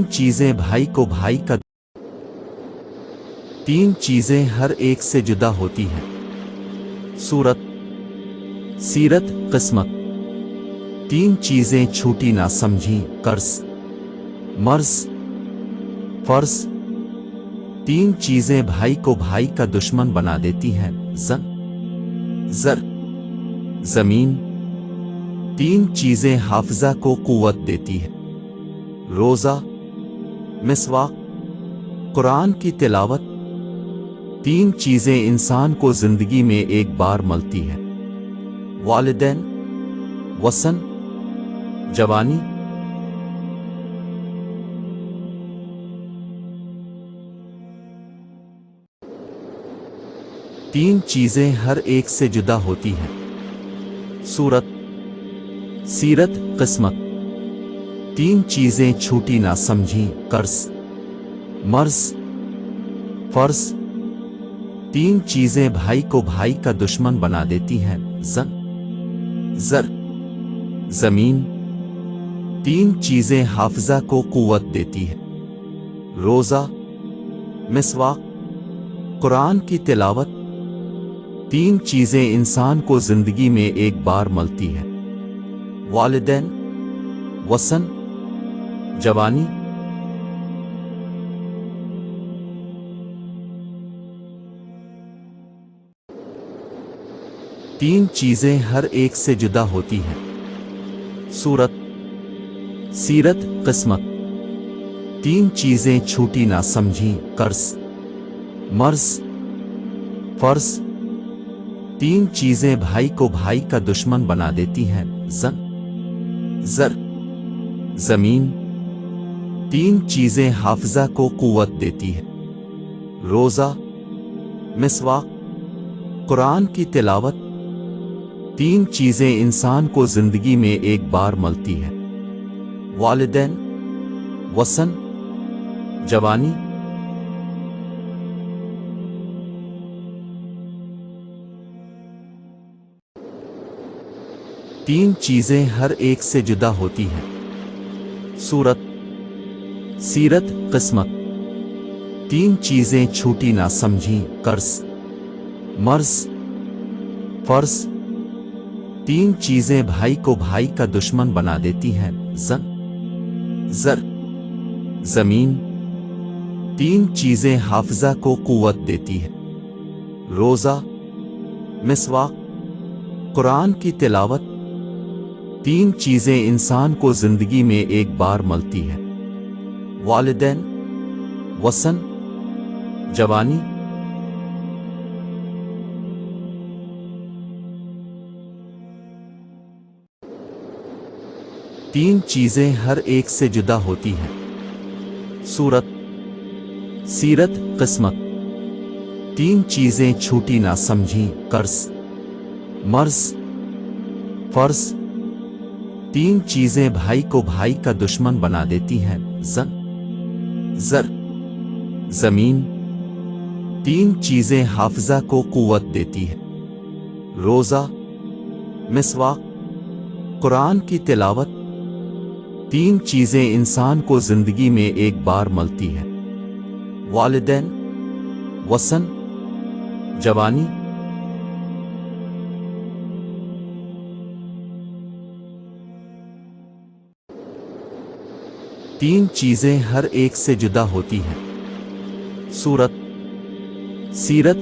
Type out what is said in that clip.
چیزیں بھائی کو بھائی کا تین چیزیں ہر ایک سے جدا ہوتی ہیں۔ صورت، سیرت، قسمت۔ تین چیزیں چھوٹی نہ سمجھی، قرض، مرض، فرض۔ تین چیزیں بھائی کو بھائی کا دشمن بنا دیتی ہیں، زر، زمین۔ تین چیزیں حافظہ کو قوت دیتی ہیں، روزہ، مسواک، قرآن کی تلاوت۔ تین چیزیں انسان کو زندگی میں ایک بار ملتی ہیں، والدین، وطن، جوانی۔ تین چیزیں ہر ایک سے جدا ہوتی ہیں۔ صورت، سیرت، قسمت۔ تین چیزیں چھوٹی نہ سمجھی، قرض، مرض، فرض۔ تین چیزیں بھائی کو بھائی کا دشمن بنا دیتی ہیں، زر، زمین۔ تین چیزیں حافظہ کو قوت دیتی ہیں، روزہ، مسواک، قرآن کی تلاوت۔ تین چیزیں انسان کو زندگی میں ایک بار ملتی ہیں، والدین، وطن، جوانی۔ تین چیزیں ہر ایک سے جدا ہوتی ہیں۔ صورت، سیرت، قسمت۔ تین چیزیں چھوٹی نہ سمجھی، قرض، مرض، فرض۔ تین چیزیں بھائی کو بھائی کا دشمن بنا دیتی ہیں، زر، زمین۔ تین چیزیں حافظہ کو قوت دیتی ہیں، روزہ، مسواک، قرآن کی تلاوت۔ تین چیزیں انسان کو زندگی میں ایک بار ملتی ہیں، والدین، وطن، جوانی۔ تین چیزیں ہر ایک سے جدا ہوتی ہیں۔ صورت، سیرت، قسمت۔ تین چیزیں چھوٹی نہ سمجھی، قرض، مرض، فرض۔ تین چیزیں بھائی کو بھائی کا دشمن بنا دیتی ہیں، زر، زمین۔ تین چیزیں حافظہ کو قوت دیتی ہیں، روزہ، مسواک، قرآن کی تلاوت۔ تین چیزیں انسان کو زندگی میں ایک بار ملتی ہیں، والدین، وطن، جوانی۔ تین چیزیں ہر ایک سے جدا ہوتی ہیں۔ صورت، سیرت، قسمت۔ تین چیزیں چھوٹی نہ سمجھی، قرض، مرض، فرض۔ تین چیزیں بھائی کو بھائی کا دشمن بنا دیتی ہیں، زر، زمین۔ تین چیزیں حافظہ کو قوت دیتی ہیں، روزہ، مسواک، قرآن کی تلاوت۔ تین چیزیں انسان کو زندگی میں ایک بار ملتی ہیں، والدین، وطن، جوانی۔ تین چیزیں ہر ایک سے جدا ہوتی ہیں۔ صورت، سیرت،